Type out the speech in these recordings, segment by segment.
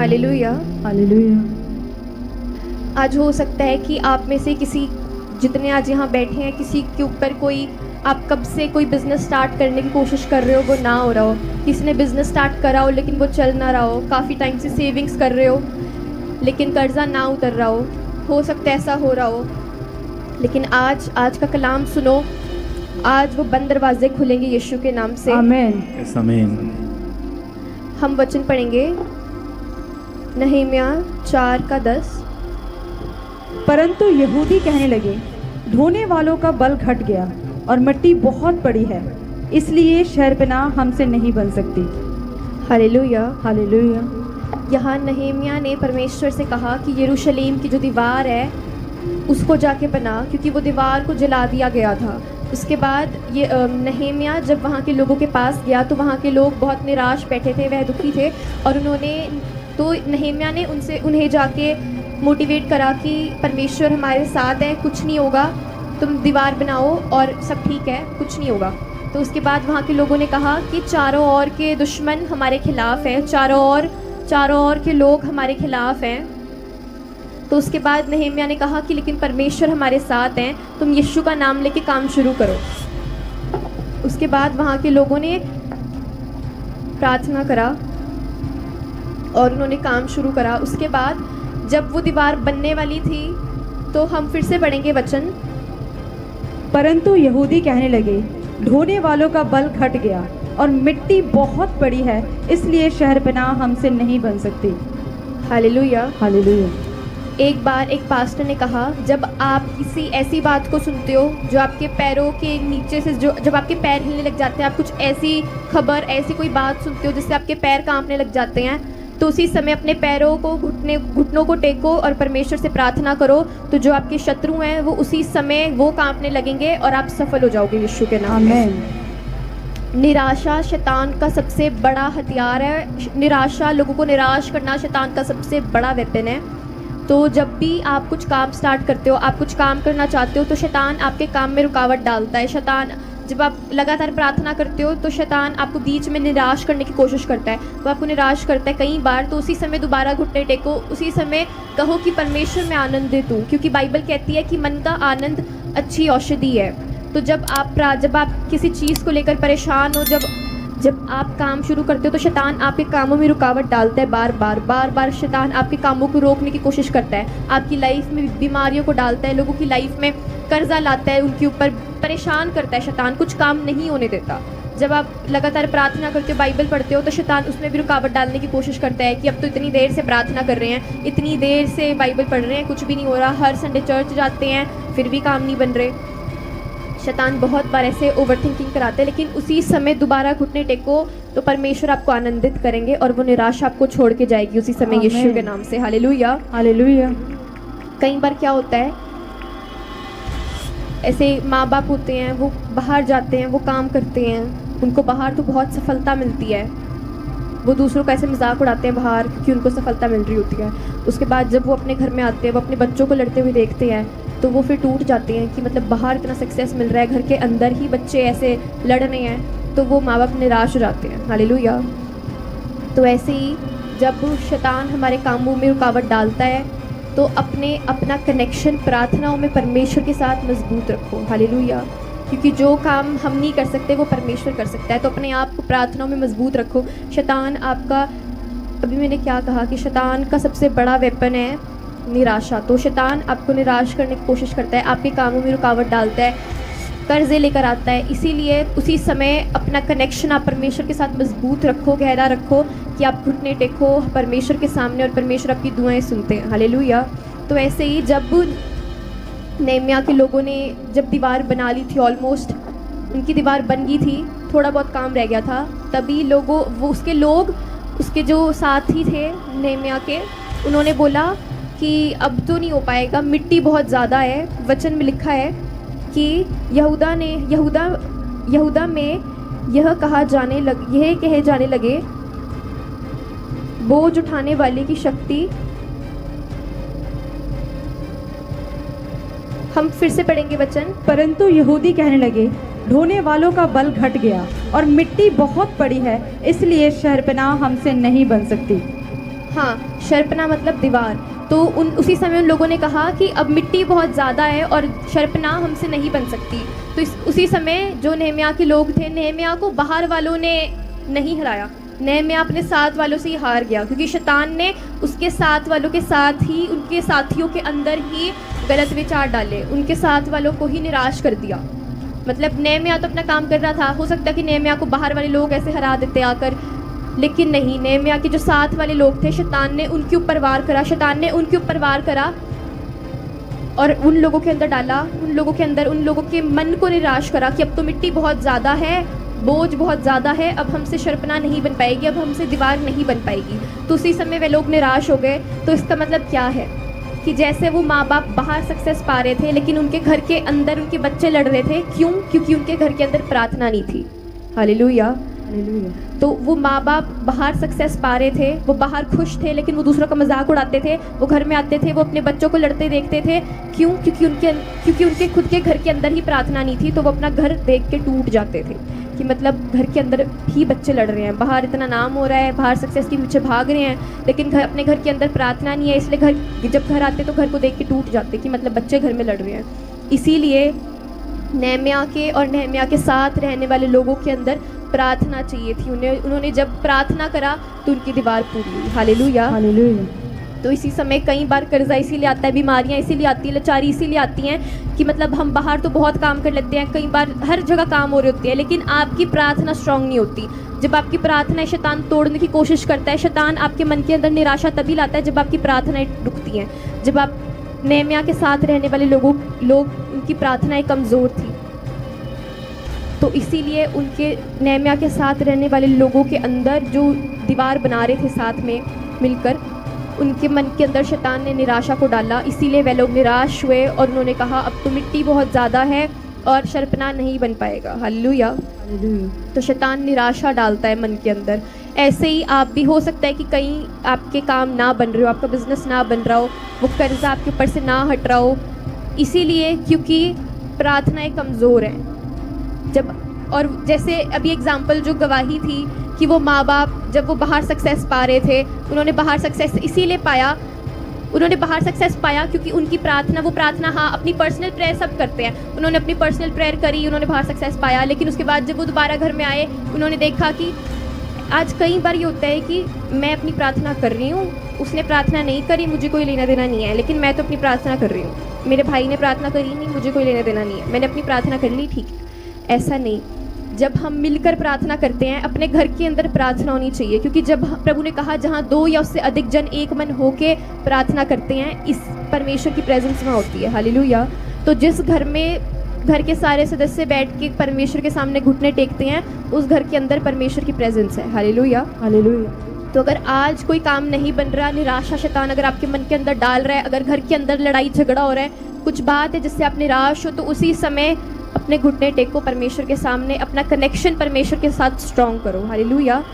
Hallelujah. Hallelujah. आज हो सकता है कि आप में से किसी, जितने आज यहाँ बैठे हैं, किसी के ऊपर कोई, आप कब से कोई बिज़नेस स्टार्ट करने की कोशिश कर रहे हो, वो ना हो रहा हो। किसी ने बिज़नेस स्टार्ट करा हो लेकिन वो चल ना रहा हो। काफ़ी टाइम से सेविंग्स कर रहे हो लेकिन कर्जा ना उतर रहा हो सकता है ऐसा हो रहा हो। लेकिन आज का कलाम सुनो, आज वो बंद दरवाजे खुलेंगे यीशु के नाम से। आमीन। यस आमीन। हम वचन पढ़ेंगे नहम्याह 4:10। परंतु यहूदी कहने लगे, ढोने वालों का बल घट गया और मिट्टी बहुत बड़ी है, इसलिए शहरपनाह हमसे नहीं बन सकती। हालेलुया। हालेलुया। यहाँ नहम्याह ने परमेश्वर से कहा कि यरूशलेम की जो दीवार है उसको जाके बना, क्योंकि वो दीवार को जला दिया गया था। उसके बाद ये नहम्याह जब वहाँ के लोगों के पास गया तो वहाँ के लोग बहुत निराश बैठे थे, वह दुखी थे, और नहम्याह ने उन्हें जाके मोटिवेट करा कि परमेश्वर हमारे साथ है, कुछ नहीं होगा, तुम दीवार बनाओ और सब ठीक है, कुछ नहीं होगा। तो उसके बाद वहाँ के लोगों ने कहा कि चारों ओर के दुश्मन हमारे खिलाफ़ हैं, चारों ओर के लोग हमारे खिलाफ़ हैं। तो उसके बाद नहम्याह ने कहा कि लेकिन परमेश्वर हमारे साथ हैं, तुम यीशु का नाम लेके काम शुरू करो। उसके बाद वहाँ के लोगों ने प्रार्थना करा और उन्होंने काम शुरू करा। उसके बाद जब वो दीवार बनने वाली थी तो हम फिर से पढ़ेंगे वचन। परंतु यहूदी कहने लगे, ढोने वालों का बल घट गया और मिट्टी बहुत बड़ी है, इसलिए शहरपनाह हमसे नहीं बन सकती। हालेलुया। हालेलुया। एक बार एक पास्टर ने कहा, जब आप किसी ऐसी बात को सुनते हो जो आपके पैरों के नीचे से, जब आपके पैर हिलने लग जाते हैं, आप कुछ ऐसी खबर, ऐसी कोई बात सुनते हो जिससे आपके पैर कांपने लग जाते हैं, तो उसी समय अपने पैरों को, घुटनों को टेको और परमेश्वर से प्रार्थना करो। तो जो आपके शत्रु हैं वो उसी समय वो कांपने लगेंगे और आप सफल हो जाओगे यीशु के नाम में। आमीन। निराशा शैतान का सबसे बड़ा हथियार है। निराशा, लोगों को निराश करना शैतान का सबसे बड़ा वेपन है। तो जब भी आप कुछ काम स्टार्ट करते हो, आप कुछ काम करना चाहते हो, तो शैतान आपके काम में रुकावट डालता है। शैतान, जब आप लगातार प्रार्थना करते हो तो शैतान आपको बीच में निराश करने की कोशिश करता है, वो आपको निराश करता है कई बार। तो उसी समय दोबारा घुटने टेको, उसी समय कहो कि परमेश्वर में आनंदित हूँ, क्योंकि बाइबल कहती है कि मन का आनंद अच्छी औषधि है। तो जब आप किसी चीज़ को लेकर परेशान हो, जब आप काम शुरू करते हो तो शैतान आपके कामों में रुकावट डालता है। बार बार शैतान आपके कामों को रोकने की कोशिश करता है, आपकी लाइफ में बीमारियों को डालता है, लोगों की लाइफ में कर्जा लाता है, उनके ऊपर परेशान करता है। शैतान कुछ काम नहीं होने देता। जब आप लगातार प्रार्थना करते हो, बाइबल पढ़ते हो, तो शैतान उसमें भी रुकावट डालने की कोशिश करता है कि अब तो इतनी देर से प्रार्थना कर रहे हैं, इतनी देर से बाइबल पढ़ रहे हैं, कुछ भी नहीं हो रहा, हर संडे चर्च जाते हैं फिर भी काम नहीं बन रहे। शैतान बहुत बार ऐसे ओवर थिंकिंग कराते हैं, लेकिन उसी समय दोबारा घुटने टेको तो परमेश्वर आपको आनंदित करेंगे और वो निराशा आपको छोड़ के जाएगी उसी समय यीशु के नाम से। हालेलुया। हालेलुया। कई बार क्या होता है, ऐसे माँ बाप होते हैं, वो बाहर जाते हैं, वो काम करते हैं, उनको बाहर तो बहुत सफलता मिलती है, वो दूसरों का ऐसे मजाक उड़ाते हैं बाहर क्योंकि उनको सफलता मिल रही होती है। उसके बाद जब वो अपने घर में आते हैं, वो अपने बच्चों को लड़ते हुए देखते हैं, तो वो फिर टूट जाते हैं कि मतलब बाहर इतना सक्सेस मिल रहा है, घर के अंदर ही बच्चे ऐसे लड़ रहे हैं, तो वो माँ बाप निराश हो जाते हैं। हालेलुया। तो ऐसे ही जब शैतान हमारे कामों में रुकावट डालता है तो अपना कनेक्शन प्रार्थनाओं में परमेश्वर के साथ मजबूत रखो। हालेलुया। क्योंकि जो काम हम नहीं कर सकते वो परमेश्वर कर सकता है, तो अपने आप को प्रार्थनाओं में मजबूत रखो। शैतान आपका, अभी मैंने क्या कहा कि शैतान का सबसे बड़ा वेपन है निराशा। तो शैतान आपको निराश करने की कोशिश करता है, आपके कामों में रुकावट डालता है, कर्जे लेकर आता है। इसीलिए उसी समय अपना कनेक्शन आप परमेश्वर के साथ मजबूत रखो, गहरा रखो, कि आप घुटने टेको परमेश्वर के सामने और परमेश्वर आपकी दुआएं सुनते हैं। हालेलुया। तो ऐसे ही जब नहम्याह के लोगों ने जब दीवार बना ली थी, ऑलमोस्ट उनकी दीवार बन गई थी, थोड़ा बहुत काम रह गया था, तभी उसके जो साथी थे नहम्याह के, उन्होंने बोला कि अब तो नहीं हो पाएगा, मिट्टी बहुत ज़्यादा है। वचन में लिखा है कि यहूदा में यह कहे जाने लगे, बोझ उठाने वाले की शक्ति। हम फिर से पढ़ेंगे वचन। परंतु यहूदी कहने लगे, ढोने वालों का बल घट गया और मिट्टी बहुत बड़ी है, इसलिए शहरपनाह हमसे नहीं बन सकती। हाँ, शर्पना मतलब दीवार। तो उसी समय उन लोगों ने कहा कि अब मिट्टी बहुत ज़्यादा है और शर्पना हमसे नहीं बन सकती। तो उसी समय जो नेहम्याह के लोग थे, नेहम्याह को बाहर वालों ने नहीं हराया, नेहम्याह अपने साथ वालों से ही हार गया, क्योंकि शैतान ने उसके साथ वालों के साथ ही, उनके साथियों के अंदर ही गलत विचार डाले, उनके साथ वालों को ही निराश कर दिया। मतलब नेहम्याह तो अपना काम कर रहा था, हो सकता है कि नेहम्याह को बाहर वाले लोग ऐसे हरा देते आकर, लेकिन नहीं, नेहम्याह के जो साथ वाले लोग थे, शैतान ने उनके ऊपर वार करा, शैतान ने उनके ऊपर वार करा और उन लोगों के अंदर डाला, उन लोगों के मन को निराश करा कि अब तो मिट्टी बहुत ज़्यादा है, बोझ बहुत ज़्यादा है, अब हमसे शर्पना नहीं बन पाएगी, अब हमसे दीवार नहीं बन पाएगी। तो उसी समय वे लोग निराश हो गए। तो इसका मतलब क्या है कि जैसे वो माँ बाप बाहर सक्सेस पा रहे थे, लेकिन उनके घर के अंदर उनके बच्चे लड़ रहे थे। क्यों? क्योंकि उनके घर के अंदर प्रार्थना नहीं थी। Hallelujah, hallelujah. तो वो माँ बाप बाहर सक्सेस पा रहे थे, वो बाहर खुश थे, लेकिन वो दूसरों का मजाक उड़ाते थे। वो घर में आते थे, वो अपने बच्चों को लड़ते देखते थे। क्यों? क्योंकि उनके खुद के घर के अंदर ही प्रार्थना नहीं थी। तो वो अपना घर देख के टूट जाते थे कि मतलब घर के अंदर ही बच्चे लड़ रहे हैं, बाहर इतना नाम हो रहा है, बाहर सक्सेस के पीछे भाग रहे हैं, लेकिन अपने घर के अंदर प्रार्थना नहीं है। इसलिए जब घर आते तो घर को देख के टूट जाते कि मतलब बच्चे घर में लड़ रहे हैं। इसीलिए नेहम्याह के और नेहम्याह के साथ रहने वाले लोगों के अंदर प्रार्थना चाहिए थी। उन्होंने जब प्रार्थना करा तो उनकी दीवार पूरी हुई। Hallelujah, hallelujah. तो इसी समय कई बार कर्जा इसीलिए आता है, बीमारियां इसीलिए आती है, लाचारी इसीलिए आती हैं कि मतलब हम बाहर तो बहुत काम कर लेते हैं, कई बार हर जगह काम हो रही होती है, लेकिन आपकी प्रार्थना स्ट्रांग नहीं होती। जब आपकी प्रार्थना शैतान तोड़ने की कोशिश करता है, शैतान आपके मन के अंदर निराशा तभी लाता है जब आपकी प्रार्थनाएं रुकती हैं। जब आप नेहम्याह के साथ रहने वाले लोग उनकी प्रार्थनाएं कमज़ोर थी, तो इसीलिए उनके नेहम्याह के साथ रहने वाले लोगों के अंदर जो दीवार बना रहे थे साथ में मिलकर, उनके मन के अंदर शैतान ने निराशा को डाला। इसीलिए वे लोग निराश हुए और उन्होंने कहा अब तो मिट्टी बहुत ज़्यादा है और शर्पना नहीं बन पाएगा। Hallelujah, hallelujah. तो शैतान निराशा डालता है मन के अंदर। ऐसे ही आप भी हो सकता है कि कहीं आपके काम ना बन रहे हो, आपका बिजनेस ना बन रहा हो, वो कर्जा आपके ऊपर से ना हट रहा हो, इसीलिए क्योंकि प्रार्थनाएं कमज़ोर हैं। और जैसे अभी एग्जाम्पल जो गवाही थी कि वो माँ बाप जब वो बाहर सक्सेस पा रहे थे, उन्होंने बाहर सक्सेस इसीलिए पाया, उन्होंने बाहर सक्सेस पाया क्योंकि उनकी प्रार्थना, वो प्रार्थना, हाँ, अपनी पर्सनल प्रेयर सब करते हैं, उन्होंने अपनी पर्सनल प्रेयर करी, उन्होंने बाहर सक्सेस पाया। लेकिन उसके बाद जब वो दोबारा घर में आए, उन्होंने देखा कि आज कई बार ये होता है कि मैं अपनी प्रार्थना कर रही हूँ, उसने प्रार्थना नहीं करी, मुझे कोई लेना देना नहीं है, लेकिन मैं तो अपनी प्रार्थना कर रही हूँ। मेरे भाई ने प्रार्थना करी नहीं, मुझे कोई लेना देना नहीं है, मैंने अपनी प्रार्थना कर ली, ठीक। ऐसा नहीं, जब हम मिलकर प्रार्थना करते हैं, अपने घर के अंदर प्रार्थना होनी चाहिए, क्योंकि जब प्रभु ने कहा जहाँ 2 या उससे अधिक जन एक मन होके प्रार्थना करते हैं, इस परमेश्वर की प्रेजेंस वहाँ होती है। हालेलुया। तो जिस घर में घर के सारे सदस्य बैठ के परमेश्वर के सामने घुटने टेकते हैं, उस घर के अंदर परमेश्वर की प्रेजेंस है। Hallelujah, hallelujah. तो अगर आज कोई काम नहीं बन रहा, निराशा शैतान अगर आपके मन के अंदर डाल रहा है, अगर घर के अंदर लड़ाई झगड़ा हो रहा है, कुछ बात है जिससे आप निराश हो, तो उसी समय अपने घुटने टेको परमेश्वर के सामने, अपना कनेक्शन परमेश्वर के साथ स्ट्रॉन्ग करो। हालेलुया।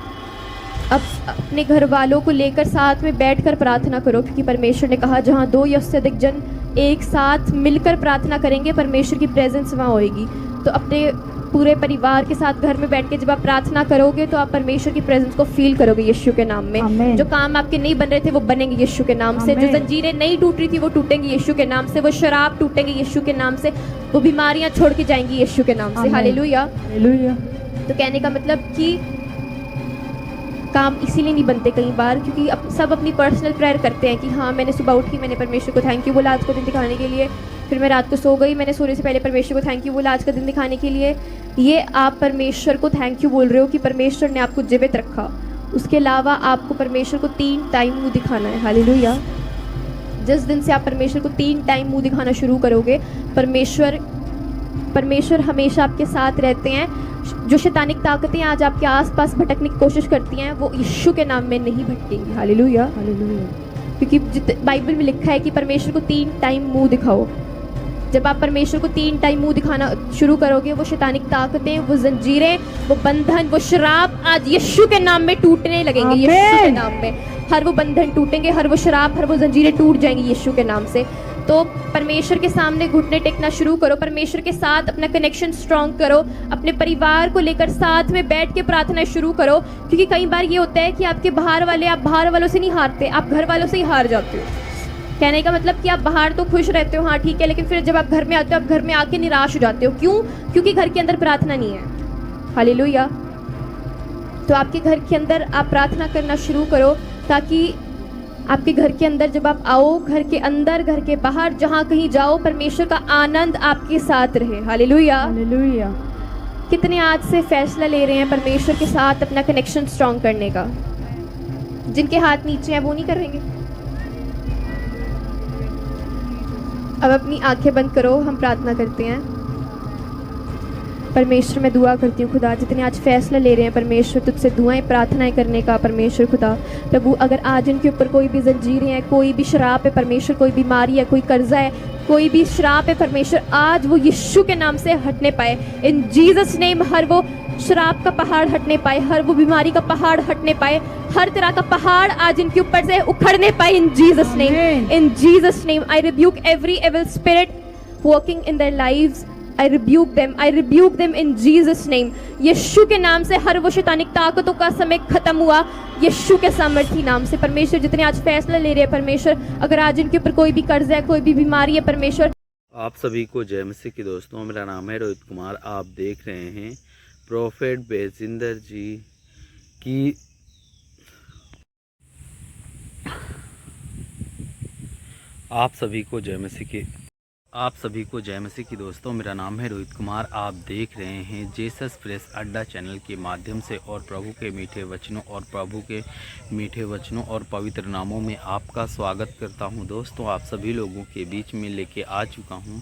अब अपने घर वालों को लेकर साथ में बैठकर प्रार्थना करो, क्योंकि परमेश्वर ने कहा जहाँ 2 या उससे अधिक जन एक साथ मिलकर प्रार्थना करेंगे, परमेश्वर की प्रेजेंस वहाँ होएगी। तो अपने पूरे परिवार के साथ घर में बैठ के जब आप प्रार्थना करोगे तो आप परमेश्वर की प्रेजेंस को फील करोगे यीशु के नाम में। आमेन। जो काम आपके नहीं बन रहे थे वो बनेंगे यीशु के नाम से, जो जंजीरें नहीं टूट रही थी वो टूटेंगी यीशु के नाम से, वो शराब टूटेंगे यीशु के नाम से, वो बीमारियां छोड़ के जाएंगी यीशु के नाम से। Hallelujah, hallelujah. तो कहने का मतलब कि काम इसीलिए नहीं बनते कई बार क्योंकि सब अपनी पर्सनल प्रेयर करते हैं कि हाँ मैंने सुबह उठी, मैंने परमेश्वर को थैंक यू बोला आज का दिन दिखाने के लिए, फिर मैं रात को सो गई, मैंने सोने से पहले परमेश्वर को थैंक यू बोला आज का दिन दिखाने के लिए। ये आप परमेश्वर को थैंक यू बोल रहे हो कि परमेश्वर ने आपको जीवित रखा। उसके अलावा आपको परमेश्वर को 3 टाइम मुँह दिखाना है। हालेलुया। जिस दिन से आप परमेश्वर को 3 टाइम मुँह दिखाना शुरू करोगे, परमेश्वर हमेशा आपके साथ रहते हैं। जो शैतानिक ताकतें आज आपके आसपास भटकने की कोशिश करती हैं वो यीशु के नाम में नहीं भटकेंगी। Hallelujah, hallelujah. क्योंकि बाइबल में लिखा है कि परमेश्वर को 3 टाइम मुंह दिखाओ। जब आप परमेश्वर को 3 टाइम मुंह दिखाना शुरू करोगे, वो शैतानिक ताकतें, वो जंजीरें, वो बंधन, वो शराब आज यीशु के नाम में टूटने लगेंगे। यीशु के नाम में हर वो बंधन टूटेंगे, हर वो शराब, हर वो जंजीरें टूट जाएंगी यीशु के नाम से। तो परमेश्वर के सामने घुटने टेकना शुरू करो, परमेश्वर के साथ अपना कनेक्शन स्ट्रॉन्ग करो, अपने परिवार को लेकर साथ में बैठ के प्रार्थना शुरू करो। क्योंकि कई बार ये होता है कि आप बाहर वालों से नहीं हारते, आप घर वालों से ही हार जाते हो। कहने का मतलब कि आप बाहर तो खुश रहते हो, हाँ ठीक है, लेकिन फिर जब आप घर में आते हो, आप घर में आके निराश हो जाते हो। क्यों? क्योंकि घर के अंदर प्रार्थना नहीं है। हालेलुया। तो आपके घर के अंदर आप प्रार्थना करना शुरू करो, ताकि आपके घर के अंदर जब आप आओ, घर के अंदर घर के बाहर जहाँ कहीं जाओ, परमेश्वर का आनंद आपके साथ रहे। हालेलुया। हालेलुया। कितने आज से फैसला ले रहे हैं परमेश्वर के साथ अपना कनेक्शन स्ट्रॉन्ग करने का? जिनके हाथ नीचे हैं वो नहीं करेंगे। अब अपनी आंखें बंद करो, हम प्रार्थना करते हैं। परमेश्वर मैं दुआ करती हूँ खुदा, जितने आज फैसला ले रहे हैं परमेश्वर तुझसे दुआएं प्रार्थनाएं करने का, परमेश्वर खुदा प्रभु, अगर आज इनके ऊपर कोई भी जंजीरें हैं, कोई भी शराब है परमेश्वर, कोई बीमारी है, कोई कर्जा है, कोई भी श्राप है परमेश्वर, आज वो यीशु के नाम से हटने पाए। इन जीसस नेम हर वो शराब का पहाड़ हटने पाए, हर वो बीमारी का पहाड़ हटने पाए, हर तरह का पहाड़ आज इनके ऊपर से उखड़ने पाए। In Jesus name, in Jesus name I rebuke every evil spirit working in their lives. I rebuke them in Jesus name। यीशु के नाम से हर वो शैतानिक ताकतों का समय खत्म हुआ, यीशु के सामर्थी नाम से। परमेश्वर जितने आज फैसला ले रहे हैं परमेश्वर, अगर आज इनके ऊपर कोई भी कर्ज है, कोई भी बीमारी है परमेश्वर। आप सभी को जय मसीह की दोस्तों, मेरा नाम है रोहित कुमार। आप देख रहे हैं प्रोफेट बेजिंदर जी की आप सभी को जय मसीह की दोस्तों, मेरा नाम है रोहित कुमार। आप देख रहे हैं जेसस प्रेस अड्डा चैनल के माध्यम से, और प्रभु के मीठे वचनों और पवित्र नामों में आपका स्वागत करता हूं। दोस्तों, आप सभी लोगों के बीच में लेके आ चुका हूं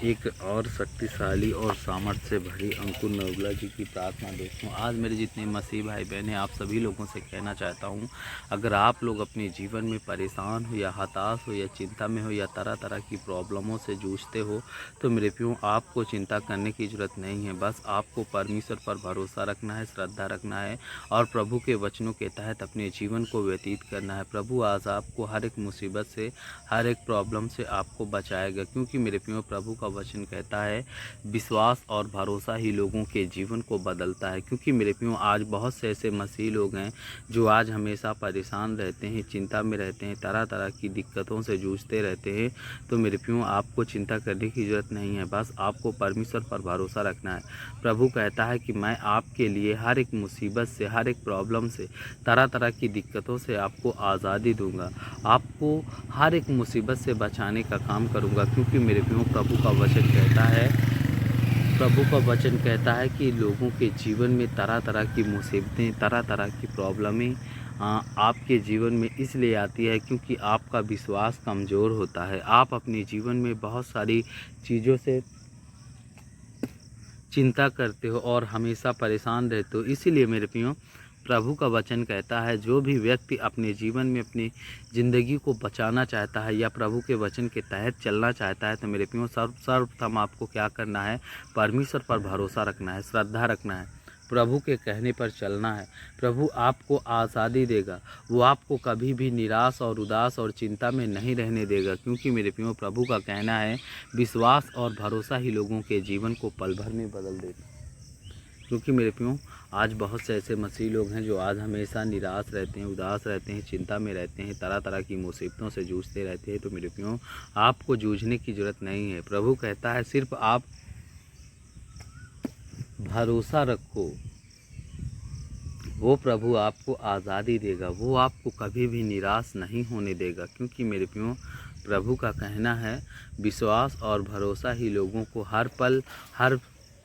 एक और शक्तिशाली और सामर्थ्य से भरी अंकुर नवला जी की प्रार्थना। दोस्तों, आज मेरे जितने मसीह भाई बहन हैं, आप सभी लोगों से कहना चाहता हूं, अगर आप लोग अपने जीवन में परेशान हो या हताश हो या चिंता में हो या तरह तरह की प्रॉब्लमों से जूझते हो, तो मेरे प्रियो आपको चिंता करने की ज़रूरत नहीं है। बस आपको परमेश्वर पर भरोसा रखना है, श्रद्धा रखना है और प्रभु के वचनों के तहत अपने जीवन को व्यतीत करना है। प्रभु आज आपको हर एक मुसीबत से, हर एक प्रॉब्लम से आपको बचाएगा, क्योंकि मेरे प्रियो प्रभु का वचन कहता है विश्वास और भरोसा ही लोगों के जीवन को बदलता है। क्योंकि मेरे प्रियो आज बहुत से ऐसे मसीह लोग हैं जो आज हमेशा परेशान रहते हैं, चिंता में रहते हैं, तरह तरह की दिक्कतों से जूझते रहते हैं। तो मेरे प्रियो आपको चिंता करने की ज़रूरत नहीं है, बस आपको परमेश्वर पर भरोसा रखना है। प्रभु कहता है कि मैं आपके लिए हर एक मुसीबत से, हर एक प्रॉब्लम से, तरह तरह की दिक्कतों से आपको आज़ादी दूंगा, आपको हर एक मुसीबत से बचाने का काम करूंगा। क्योंकि मेरे प्रियो प्रभु का वचन कहता है कि लोगों के जीवन में तरह तरह की मुसीबतें, तरह तरह की प्रॉब्लमें आपके जीवन में इसलिए आती है क्योंकि आपका विश्वास कमज़ोर होता है। आप अपने जीवन में बहुत सारी चीज़ों से चिंता करते हो और हमेशा परेशान रहते हो। इसीलिए मेरे प्रियो प्रभु का वचन कहता है, जो भी व्यक्ति अपने जीवन में अपनी ज़िंदगी को बचाना चाहता है या प्रभु के वचन के तहत चलना चाहता है, तो मेरे प्रियो सर्वप्रथम आपको क्या करना है? परमेश्वर पर भरोसा रखना है, श्रद्धा रखना है, प्रभु के कहने पर चलना है। प्रभु आपको आज़ादी देगा, वो आपको कभी भी निराश और उदास और चिंता में नहीं रहने देगा। क्योंकि मेरे प्रियो प्रभु का कहना है विश्वास और भरोसा ही लोगों के जीवन को पल भर में बदल देता। क्योंकि मेरे प्रियो आज बहुत से ऐसे मसीह लोग हैं जो आज हमेशा निराश रहते हैं, उदास रहते हैं, चिंता में रहते हैं, तरह तरह की मुसीबतों से जूझते रहते हैं। तो मेरे प्रियो आपको जूझने की ज़रूरत नहीं है। प्रभु कहता है सिर्फ आप भरोसा रखो, वो प्रभु आपको आज़ादी देगा, वो आपको कभी भी निराश नहीं होने देगा। क्योंकि मेरे प्रियो प्रभु का कहना है विश्वास और भरोसा ही लोगों को हर पल, हर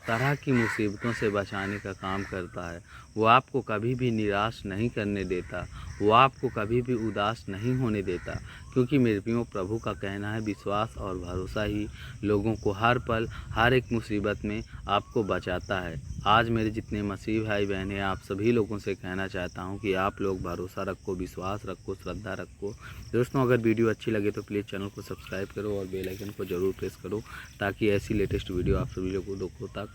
तरह की मुसीबतों से बचाने का काम करता है। वो आपको कभी भी निराश नहीं करने देता, वो आपको कभी भी उदास नहीं होने देता। क्योंकि मेरे प्रियो प्रभु का कहना है विश्वास और भरोसा ही लोगों को हर पल, हर एक मुसीबत में आपको बचाता है। आज मेरे जितने मसीह भाई बहन हैं, आप सभी लोगों से कहना चाहता हूं कि आप लोग भरोसा रखो, विश्वास रखो, श्रद्धा रखो। दोस्तों, अगर वीडियो अच्छी लगे तो प्लीज़ चैनल को सब्सक्राइब करो और बेल आइकन को ज़रूर प्रेस करो, ताकि ऐसी लेटेस्ट वीडियो आप सभी लोगों तक